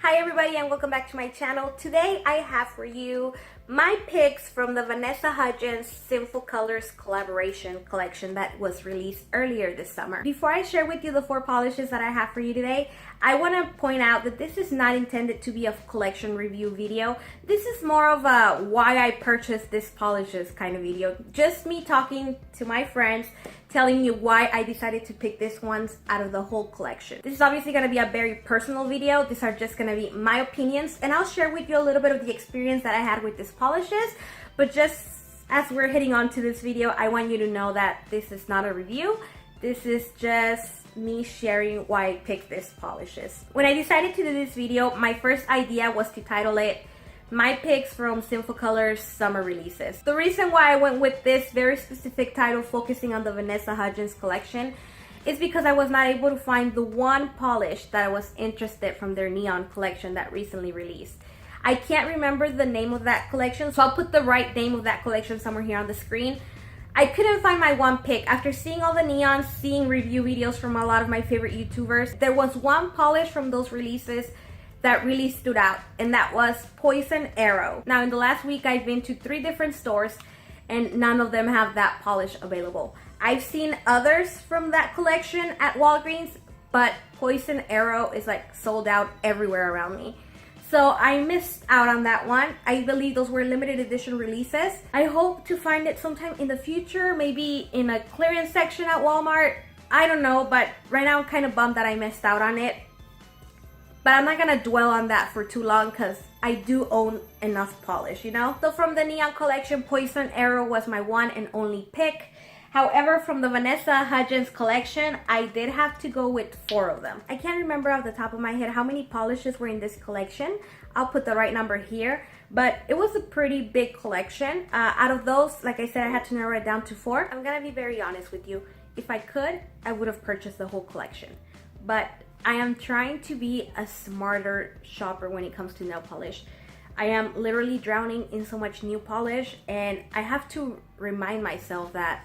Hi everybody and welcome back to my channel. Today I have for you my picks from the Vanessa Hudgens Sinful Colors collaboration collection that was released earlier this summer. Before I share with you the 4 polishes that I have for you today, I want to point out that this is not intended to be a collection review video. This is more of a why I purchased this polishes kind of video. Just me talking to my friends, telling you why I decided to pick these ones out of the whole collection. This is obviously going to be a very personal video. These are just going to be my opinions, and I'll share with you a little bit of the experience that I had with these polishes. But just as we're heading on to this video, I want you to know that this is not a review. This is just me sharing why I picked these polishes. When I decided to do this video, my first idea was to title it My Picks from Sinful Colors Summer Releases. The reason why I went with this very specific title focusing on the Vanessa Hudgens collection is because I was not able to find the one polish that I was interested from their neon collection that recently released. I can't remember the name of that collection, so I'll put the right name of that collection somewhere here on the screen. I couldn't find my one pick. After seeing all the neons, seeing review videos from a lot of my favorite YouTubers, there was one polish from those releases that really stood out, and that was Poison Arrow. Now, in the last week, I've been to 3 different stores, and none of them have that polish available. I've seen others from that collection at Walgreens, but Poison Arrow is like sold out everywhere around me. So I missed out on that one. I believe those were limited edition releases. I hope to find it sometime in the future, maybe in a clearance section at Walmart. I don't know, but right now I'm kind of bummed that I missed out on it. But I'm not gonna dwell on that for too long because I do own enough polish, you know? So from the neon collection, Poison Arrow was my one and only pick. However, from the Vanessa Hudgens collection, I did have to go with 4 of them. I can't remember off the top of my head how many polishes were in this collection. I'll put the right number here, but it was a pretty big collection. Out of those, like I said, I had to narrow it down to 4. I'm gonna be very honest with you. If I could, I would have purchased the whole collection. But I am trying to be a smarter shopper when it comes to nail polish. I am literally drowning in so much new polish, and I have to remind myself that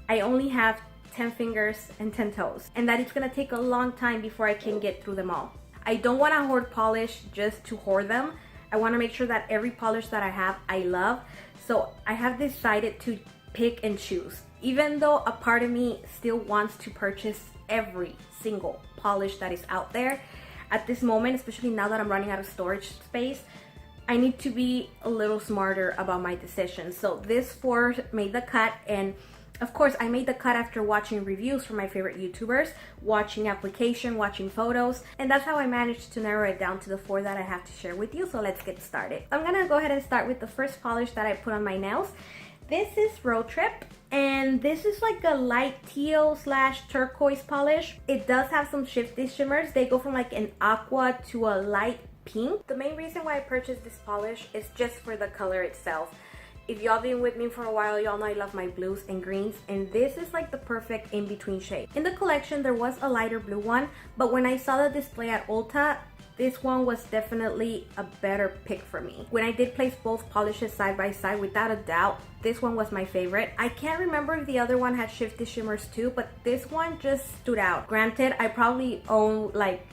I only have 10 fingers and 10 toes, and that it's gonna take a long time before I can get through them all. I don't wanna hoard polish just to hoard them. I wanna make sure that every polish that I have, I love. So I have decided to pick and choose. Even though a part of me still wants to purchase every single polish that is out there, at this moment, especially now that I'm running out of storage space, I need to be a little smarter about my decisions. So this 4 made the cut, and of course, I made the cut after watching reviews from my favorite YouTubers, watching application, watching photos, and that's how I managed to narrow it down to the 4 that I have to share with you. So let's get started. I'm gonna go ahead and start with the first polish that I put on my nails. This is Road Trip, and this is like a light teal / turquoise polish. It does have some shifty shimmers. They go from like an aqua to a light pink. The main reason why I purchased this polish is just for the color itself. If y'all been with me for a while, y'all know I love my blues and greens, and this is like the perfect in-between shade. In the collection, there was a lighter blue one, but when I saw the display at Ulta, this one was definitely a better pick for me. When I did place both polishes side by side, without a doubt, this one was my favorite. I can't remember if the other one had shifty shimmers too, but this one just stood out. Granted, I probably own like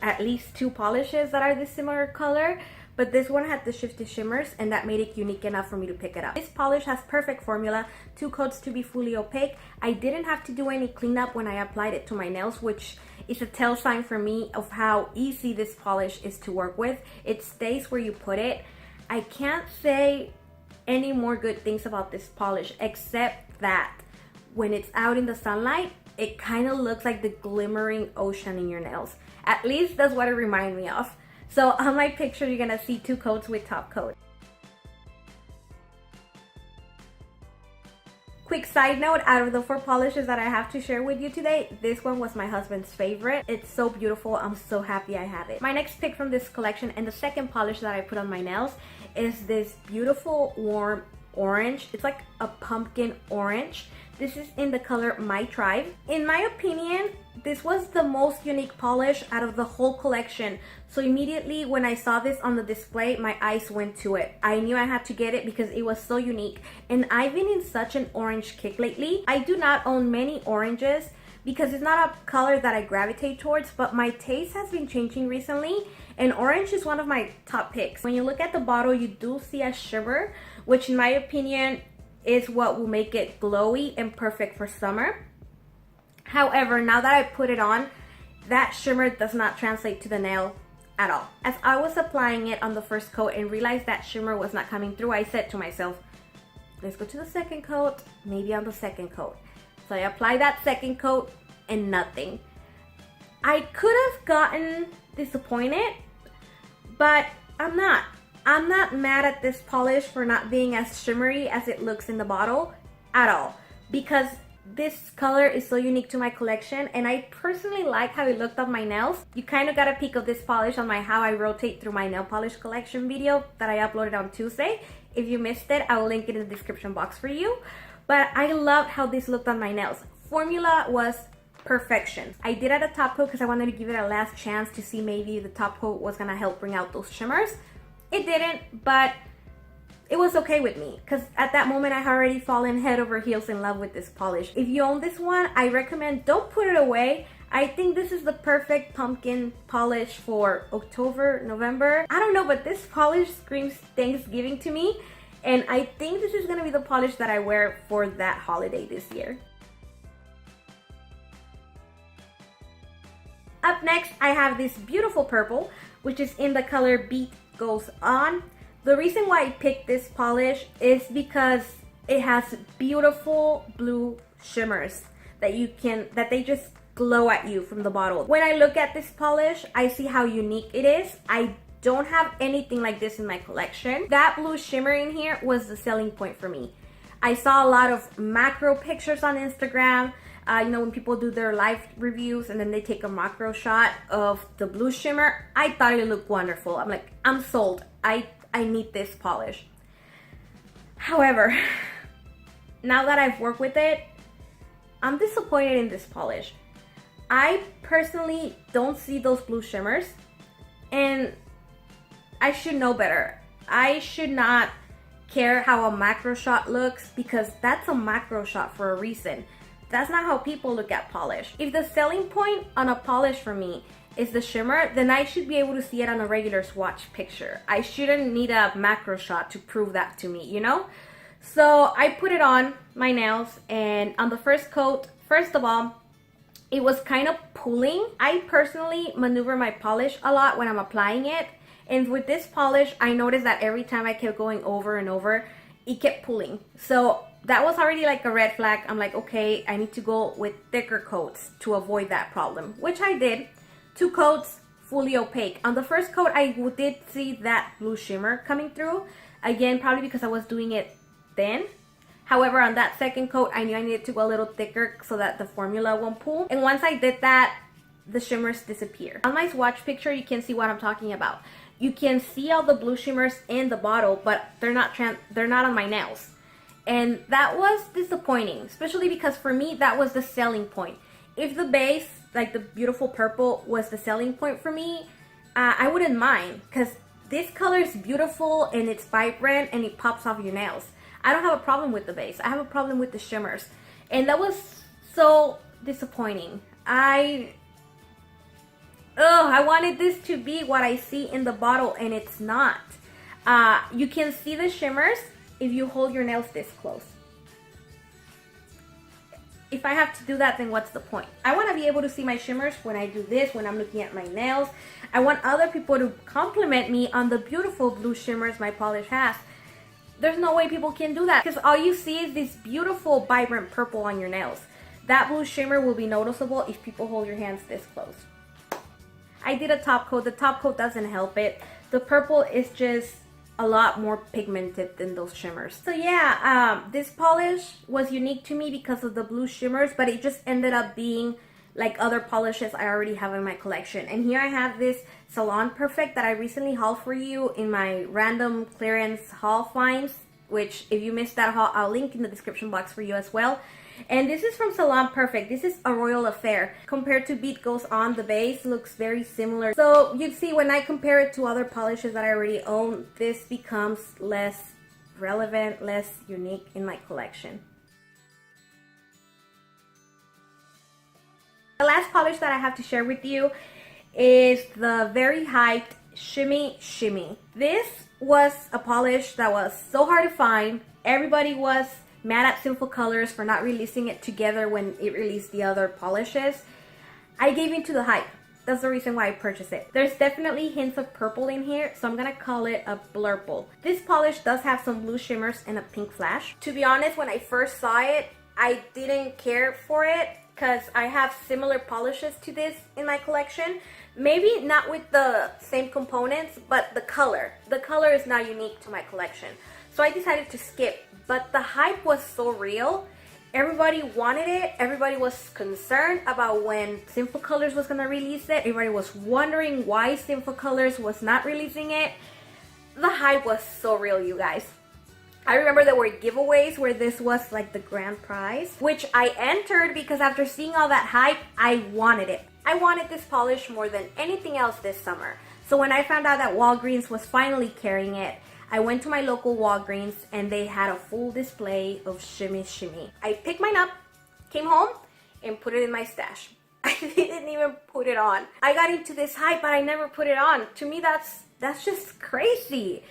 at least 2 polishes that are this similar color, but this one had the shifty shimmers, and that made it unique enough for me to pick it up. This polish has perfect formula, 2 coats to be fully opaque. I didn't have to do any cleanup when I applied it to my nails, which is a tell sign for me of how easy this polish is to work with. It stays where you put it. I can't say any more good things about this polish, except that when it's out in the sunlight, it kind of looks like the glimmering ocean in your nails. At least that's what it reminds me of. So on my picture, you're gonna see 2 coats with top coat. Quick side note, out of the 4 polishes that I have to share with you today, this one was my husband's favorite. It's so beautiful. I'm so happy I have it. My next pick from this collection, and the second polish that I put on my nails, is this beautiful warm orange. It's like a pumpkin orange. This is in the color My Tribe. In my opinion, this was the most unique polish out of the whole collection. So immediately when I saw this on the display, my eyes went to it. I knew I had to get it because it was so unique. And I've been in such an orange kick lately. I do not own many oranges, because it's not a color that I gravitate towards, but my taste has been changing recently, and orange is one of my top picks. When you look at the bottle, you do see a shimmer, which in my opinion is what will make it glowy and perfect for summer. However, now that I put it on, that shimmer does not translate to the nail at all. As I was applying it on the first coat and realized that shimmer was not coming through, I said to myself, let's go to the second coat, maybe on the second coat. So I applied that second coat and nothing. I could have gotten disappointed, but I'm not. I'm not mad at this polish for not being as shimmery as it looks in the bottle at all, because this color is so unique to my collection, and I personally like how it looked on my nails. You kind of got a peek of this polish on my how I rotate through my nail polish collection video that I uploaded on Tuesday. If you missed it, I will link it in the description box for you. But I loved how this looked on my nails. Formula was perfection. I did add a top coat because I wanted to give it a last chance to see maybe the top coat was gonna help bring out those shimmers. It didn't, but it was okay with me because at that moment I had already fallen head over heels in love with this polish. If you own this one, I recommend don't put it away. I think this is the perfect pumpkin polish for October, November. I don't know, but this polish screams Thanksgiving to me, and I think this is gonna be the polish that I wear for that holiday this year. Up next, I have this beautiful purple, which is in the color Beat Goes On. The reason why I picked this polish is because it has beautiful blue shimmers that they just glow at you from the bottle. When I look at this polish, I see how unique it is. I don't have anything like this in my collection. That blue shimmer in here was the selling point for me. I saw a lot of macro pictures on Instagram. You know, when people do their live reviews and then they take a macro shot of the blue shimmer, I thought it looked wonderful. I'm like, I'm sold. I need this polish. However, now that I've worked with it, I'm disappointed in this polish. I personally don't see those blue shimmers, and I should know better. I should not care how a macro shot looks, because that's a macro shot for a reason. That's not how people look at polish. If the selling point on a polish for me is the shimmer, then I should be able to see it on a regular swatch picture. I shouldn't need a macro shot to prove that to me, you know? So I put it on my nails, and on the first coat, first of all, it was kind of pulling. I personally maneuver my polish a lot when I'm applying it, and with this polish, I noticed that every time I kept going over and over, it kept pulling. So that was already like a red flag. I'm like, okay, I need to go with thicker coats to avoid that problem, which I did. 2 coats, fully opaque. On the first coat, I did see that blue shimmer coming through. Again, probably because I was doing it then. However, on that second coat, I knew I needed to go a little thicker so that the formula won't pull. And once I did that, the shimmers disappear. On my swatch picture, you can see what I'm talking about. You can see all the blue shimmers in the bottle, but they're not on my nails. And that was disappointing, especially because for me, that was the selling point. If the base, like the beautiful purple, was the selling point for me, I wouldn't mind, because this color is beautiful and it's vibrant and it pops off your nails. I don't have a problem with the base. I have a problem with the shimmers. And that was so disappointing. I wanted this to be what I see in the bottle, and it's not. You can see the shimmers if you hold your nails this close. If I have to do that, then what's the point? I want to be able to see my shimmers when I do this, when I'm looking at my nails. I want other people to compliment me on the beautiful blue shimmers my polish has. There's no way people can do that, because all you see is this beautiful vibrant purple on your nails. That blue shimmer will be noticeable if people hold your hands this close. I did a top coat. The top coat doesn't help it. The purple is just a lot more pigmented than those shimmers. So yeah, this polish was unique to me because of the blue shimmers, but it just ended up being like other polishes I already have in my collection. And here I have this Salon Perfect that I recently hauled for you in my random clearance haul finds, which if you missed that haul, I'll link in the description box for you as well. And this is from Salon Perfect. This is a Royal Affair. Compared to Beat Goes On, the base looks very similar. So you see, when I compare it to other polishes that I already own, this becomes less relevant, less unique in my collection. The last polish that I have to share with you is the very hyped Shimmy Shimmy. This was a polish that was so hard to find. Everybody was mad at Sinful Colors for not releasing it together when it released the other polishes. I gave into the hype. That's the reason why I purchased it. There's definitely hints of purple in here, so I'm gonna call it a blurple. This polish does have some blue shimmers and a pink flash. To be honest, when I first saw it, I didn't care for it because I have similar polishes to this in my collection. Maybe not with the same components, but the color. The color is not unique to my collection. So I decided to skip, but the hype was so real. Everybody wanted it. Everybody was concerned about when Sinful Colors was gonna release it. Everybody was wondering why Sinful Colors was not releasing it. The hype was so real, you guys. I remember there were giveaways where this was like the grand prize, which I entered because after seeing all that hype, I wanted it. I wanted this polish more than anything else this summer. So when I found out that Walgreens was finally carrying it, I went to my local Walgreens and they had a full display of Shimmy Shimmy. I picked mine up, came home, and put it in my stash. I didn't even put it on. I got into this hype, but I never put it on. To me, that's just crazy.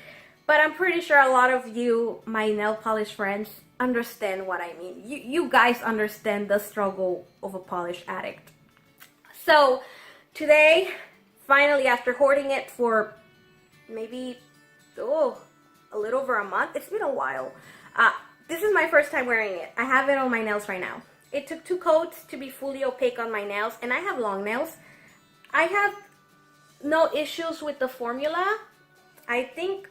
But I'm pretty sure a lot of you, my nail polish friends, understand what I mean. You guys understand the struggle of a polish addict. So today, finally, after hoarding it for maybe, a little over a month. It's been a while. This is my first time wearing it. I have it on my nails right now. It took 2 coats to be fully opaque on my nails, and I have long nails. I have no issues with the formula. I think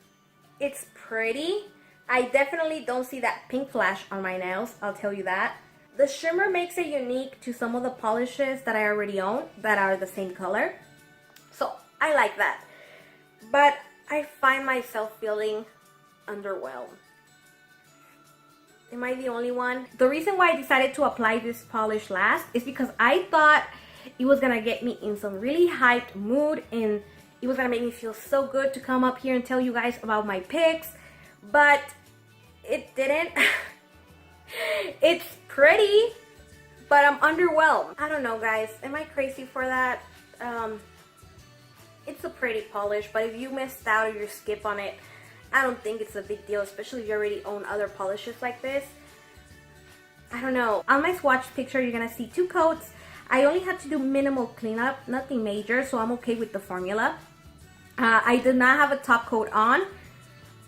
it's pretty. I definitely don't see that pink flash on my nails, I'll tell you that. The shimmer makes it unique to some of the polishes that I already own that are the same color. So I like that. But I find myself feeling underwhelmed. Am I the only one? The reason why I decided to apply this polish last is because I thought it was gonna get me in some really hyped mood and it was gonna make me feel so good to come up here and tell you guys about my picks, but it didn't. It's pretty, but I'm underwhelmed. I don't know, guys. Am I crazy for that? It's a pretty polish, but if you missed out or you skip on it, I don't think it's a big deal, especially if you already own other polishes like this. I don't know. On my swatch picture, you're gonna see 2 coats. I only had to do minimal cleanup, nothing major, so I'm okay with the formula. I did not have a top coat on.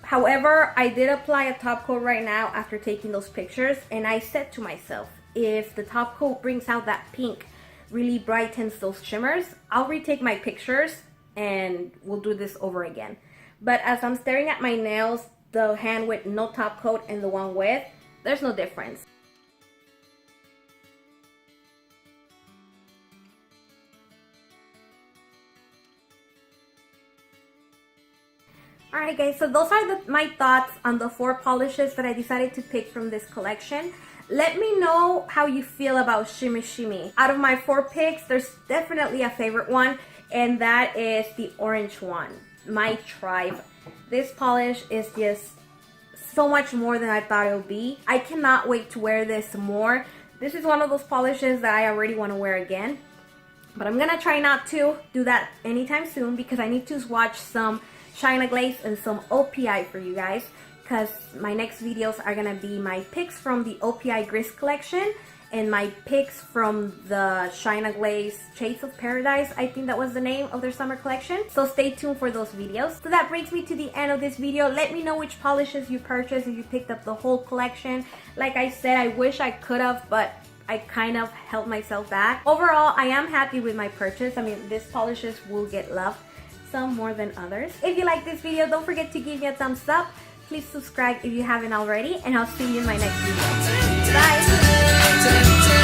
However, I did apply a top coat right now after taking those pictures, and I said to myself, if the top coat brings out that pink, really brightens those shimmers, I'll retake my pictures and we'll do this over again. But as I'm staring at my nails, the hand with no top coat and the one with, there's no difference. Alright guys, so those are my thoughts on the 4 polishes that I decided to pick from this collection. Let me know how you feel about Shimmy Shimmy. Out of my 4 picks, there's definitely a favorite one, and that is the orange one, my Tribe. This polish is just so much more than I thought it would be. I cannot wait to wear this more. This is one of those polishes that I already want to wear again. But I'm gonna try not to do that anytime soon because I need to swatch some China Glaze and some OPI for you guys, because my next videos are gonna be my picks from the OPI Grist collection and my picks from the China Glaze Shades of Paradise. I think that was the name of their summer collection. So stay tuned for those videos. So that brings me to the end of this video. Let me know which polishes you purchased, if you picked up the whole collection. Like I said, I wish I could have, but I kind of held myself back. Overall, I am happy with my purchase. I mean, these polishes will get loved, some more than others. If you like this video, don't forget to give me a thumbs up. Please subscribe if you haven't already, and I'll see you in my next video. Bye!